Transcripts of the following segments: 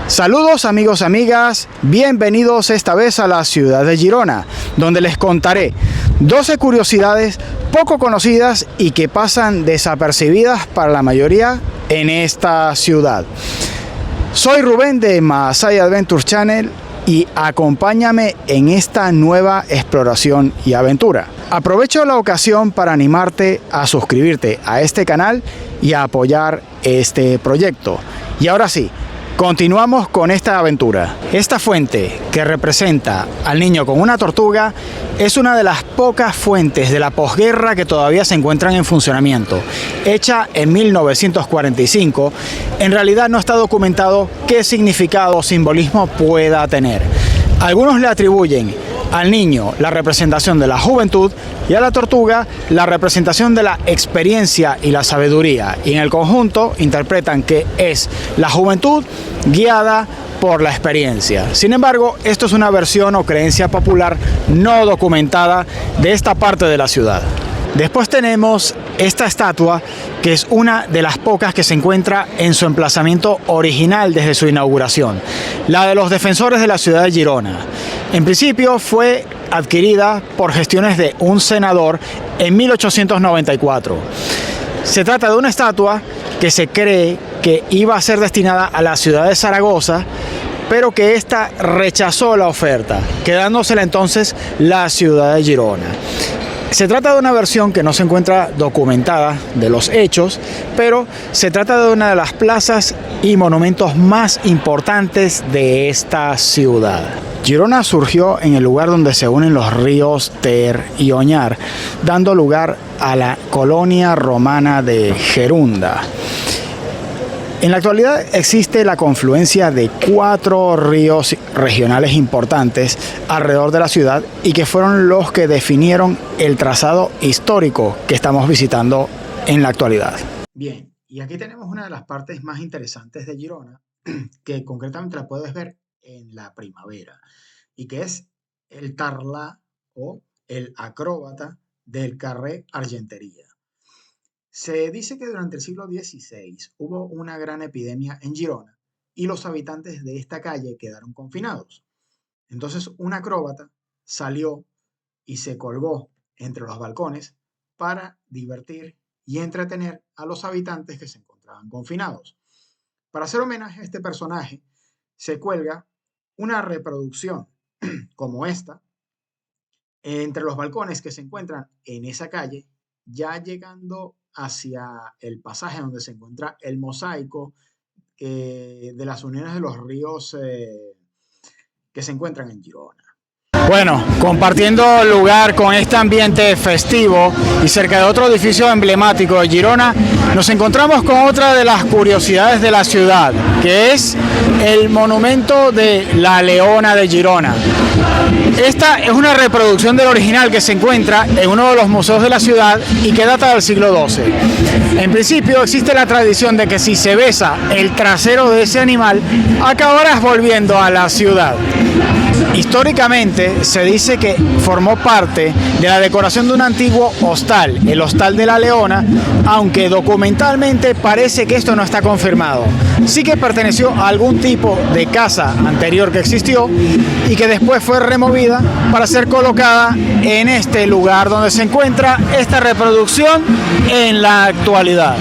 Saludos amigos y amigas, bienvenidos esta vez a la ciudad de Girona, donde les contaré 12 curiosidades poco conocidas y que pasan desapercibidas para la mayoría en esta ciudad. Soy Rubén de Masai Adventure Channel y acompáñame en esta nueva exploración y aventura. Aprovecho la ocasión para animarte a suscribirte a este canal y a apoyar este proyecto. Y ahora sí, continuamos con esta aventura. Esta fuente, que representa al niño con una tortuga, es una de las pocas fuentes de la posguerra que todavía se encuentran en funcionamiento. Hecha en 1945, en realidad no está documentado qué significado o simbolismo pueda tener. Algunos le atribuyen al niño la representación de la juventud y a la tortuga la representación de la experiencia y la sabiduría, y en el conjunto interpretan que es la juventud guiada por la experiencia. Sin embargo, esto es una versión o creencia popular no documentada de esta parte de la ciudad. Después tenemos esta estatua, que es una de las pocas que se encuentra en su emplazamiento original desde su inauguración, la de los defensores de la ciudad de Girona. En principio fue adquirida por gestiones de un senador en 1894. Se trata de una estatua que se cree que iba a ser destinada a la ciudad de Zaragoza, pero que ésta rechazó la oferta, quedándosela entonces la ciudad de Girona. Se trata de una versión que no se encuentra documentada de los hechos, pero se trata de una de las plazas y monumentos más importantes de esta ciudad. Girona surgió en el lugar donde se unen los ríos Ter y Oñar, dando lugar a la colonia romana de Gerunda. En la actualidad existe la confluencia de 4 ríos regionales importantes alrededor de la ciudad y que fueron los que definieron el trazado histórico que estamos visitando en la actualidad. Bien, y aquí tenemos una de las partes más interesantes de Girona, que concretamente la puedes ver en la primavera, y que es el Tarlà o el acróbata del carrer Argentería. Se dice que durante el siglo XVI hubo una gran epidemia en Girona y los habitantes de esta calle quedaron confinados. Entonces un acróbata salió y se colgó entre los balcones para divertir y entretener a los habitantes que se encontraban confinados. Para hacer homenaje a este personaje, se cuelga una reproducción como esta entre los balcones que se encuentran en esa calle, ya llegando hacia el pasaje donde se encuentra el mosaico de las uniones de los ríos que se encuentran en Girona. Bueno, compartiendo lugar con este ambiente festivo y cerca de otro edificio emblemático de Girona, nos encontramos con otra de las curiosidades de la ciudad, que es el monumento de la Leona de Girona. Esta es una reproducción del original que se encuentra en uno de los museos de la ciudad y que data del siglo XII. En principio existe la tradición de que si se besa el trasero de ese animal, acabarás volviendo a la ciudad. Históricamente se dice que formó parte de la decoración de un antiguo hostal, el Hostal de la Leona, aunque documentalmente parece que esto no está confirmado. Sí que perteneció a algún tipo de casa anterior que existió y que después fue removida para ser colocada en este lugar donde se encuentra esta reproducción en la actualidad.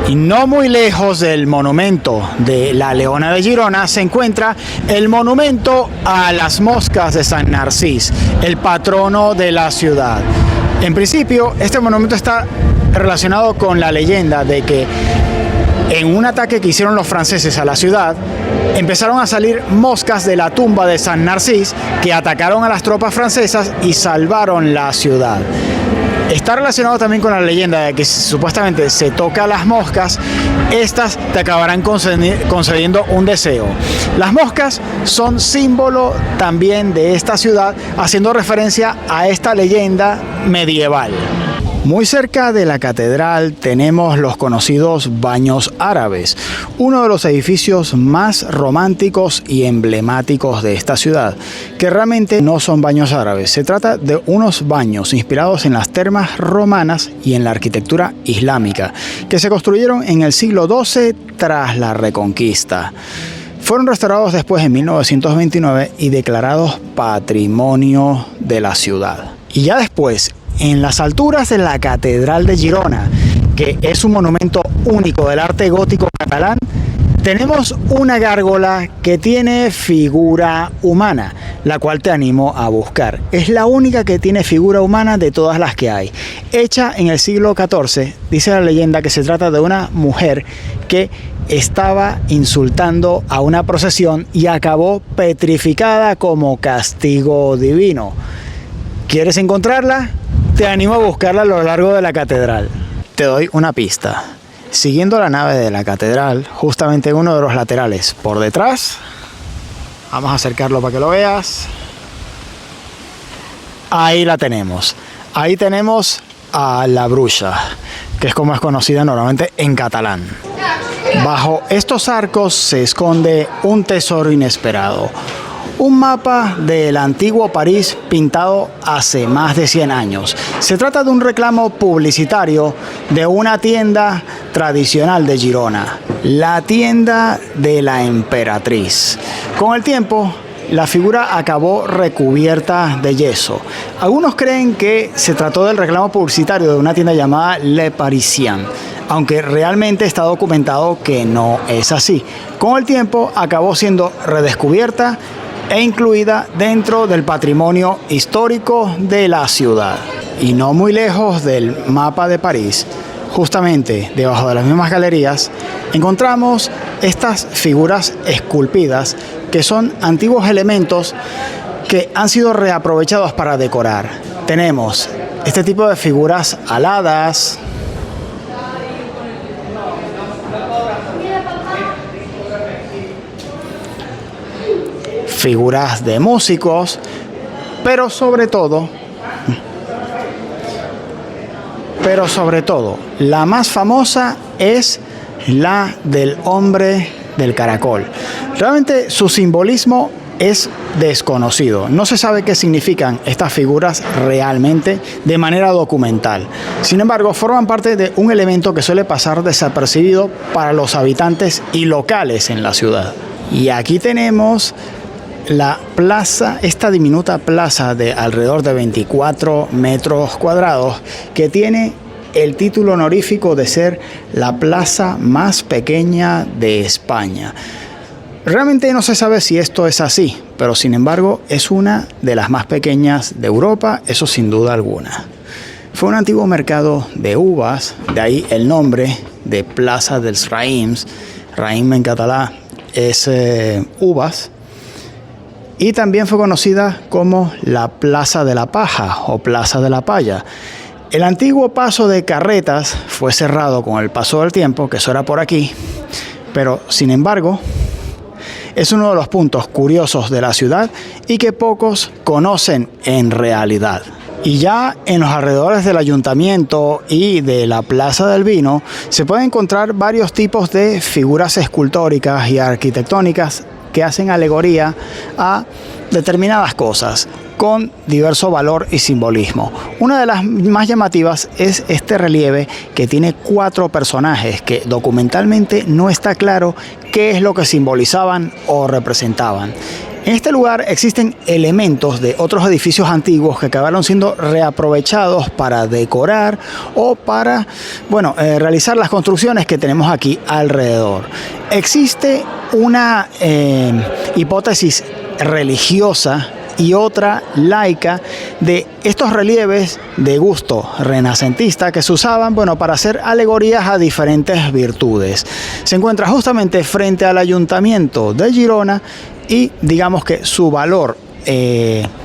Y no muy lejos del monumento de la Leona de Girona se encuentra el monumento a las moscas de Sant Narcís, el patrono de la ciudad. En principio, este monumento está relacionado con la leyenda de que en un ataque que hicieron los franceses a la ciudad, empezaron a salir moscas de la tumba de Sant Narcís que atacaron a las tropas francesas y salvaron la ciudad. Está relacionado también con la leyenda de que si supuestamente se toca a las moscas, estas te acabarán concediendo un deseo. Las moscas son símbolo también de esta ciudad, haciendo referencia a esta leyenda medieval. Muy cerca de la catedral tenemos los conocidos Baños Árabes, uno de los edificios más románticos y emblemáticos de esta ciudad, que realmente no son baños árabes. Se trata de unos baños inspirados en las termas romanas y en la arquitectura islámica, que se construyeron en el siglo XII tras la Reconquista. Fueron restaurados después en 1929 y declarados Patrimonio de la ciudad. Y ya después, en las alturas de la Catedral de Girona, que es un monumento único del arte gótico catalán, tenemos una gárgola que tiene figura humana, la cual te animo a buscar. Es la única que tiene figura humana de todas las que hay. Hecha en el siglo XIV, dice la leyenda que se trata de una mujer que estaba insultando a una procesión y acabó petrificada como castigo divino. ¿Quieres encontrarla? Te animo a buscarla a lo largo de la catedral. Te doy una pista. Siguiendo la nave de la catedral, justamente en uno de los laterales por detrás, vamos a acercarlo para que lo veas. Ahí la tenemos. Ahí tenemos a la Bruixa, que es como es conocida normalmente en catalán. Bajo estos arcos se esconde un tesoro inesperado. Un mapa del antiguo París pintado hace más de 100 años. Se trata de un reclamo publicitario de una tienda tradicional de Girona, la tienda de la emperatriz. Con el tiempo, la figura acabó recubierta de yeso. Algunos creen que se trató del reclamo publicitario de una tienda llamada Le Parisien, aunque realmente está documentado que no es así. Con el tiempo acabó siendo redescubierta e incluida dentro del patrimonio histórico de la ciudad. Y no muy lejos del mapa de París, justamente debajo de las mismas galerías, encontramos estas figuras esculpidas que son antiguos elementos que han sido reaprovechados para decorar. Tenemos este tipo de figuras aladas, figuras de músicos, pero sobre todo, la más famosa es la del hombre del caracol. Realmente su simbolismo es desconocido. No se sabe qué significan estas figuras realmente de manera documental. Sin embargo, forman parte de un elemento que suele pasar desapercibido para los habitantes y locales en la ciudad. Y aquí tenemos la plaza, esta diminuta plaza de alrededor de 24 metros cuadrados, que tiene el título honorífico de ser la plaza más pequeña de España. Realmente no se sabe si esto es así, pero sin embargo es una de las más pequeñas de Europa, eso sin duda alguna. Fue un antiguo mercado de uvas, de ahí el nombre de Plaça dels Raïms. Raïm en catalán es uvas. Y también fue conocida como la Plaza de la Paja o Plaza de la Palla. El antiguo paso de carretas fue cerrado con el paso del tiempo, que eso era por aquí, pero sin embargo es uno de los puntos curiosos de la ciudad y que pocos conocen en realidad. Y ya en los alrededores del ayuntamiento y de la Plaza del Vino se pueden encontrar varios tipos de figuras escultóricas y arquitectónicas que hacen alegoría a determinadas cosas con diverso valor y simbolismo. Una de las más llamativas es este relieve que tiene 4 personajes que documentalmente no está claro qué es lo que simbolizaban o representaban. En este lugar existen elementos de otros edificios antiguos que acabaron siendo reaprovechados para decorar o para, realizar las construcciones que tenemos aquí alrededor. Existe una hipótesis religiosa y otra laica de estos relieves de gusto renacentista que se usaban para hacer alegorías a diferentes virtudes. Se encuentra justamente frente al ayuntamiento de Girona y digamos que su valor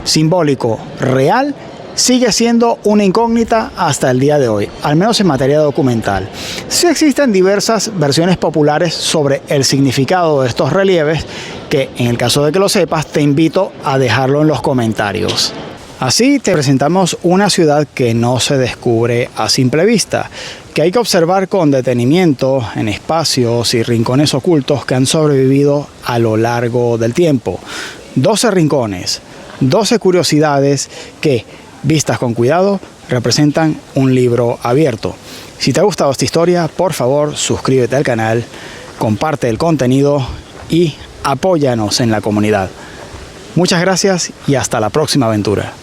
simbólico real sigue siendo una incógnita hasta el día de hoy, al menos en materia documental. Sí existen diversas versiones populares sobre el significado de estos relieves, que en el caso de que lo sepas, te invito a dejarlo en los comentarios. Así te presentamos una ciudad que no se descubre a simple vista, que hay que observar con detenimiento en espacios y rincones ocultos que han sobrevivido a lo largo del tiempo. 12 rincones, 12 curiosidades que, vistas con cuidado, representan un libro abierto. Si te ha gustado esta historia, por favor, suscríbete al canal, comparte el contenido y apóyanos en la comunidad. Muchas gracias y hasta la próxima aventura.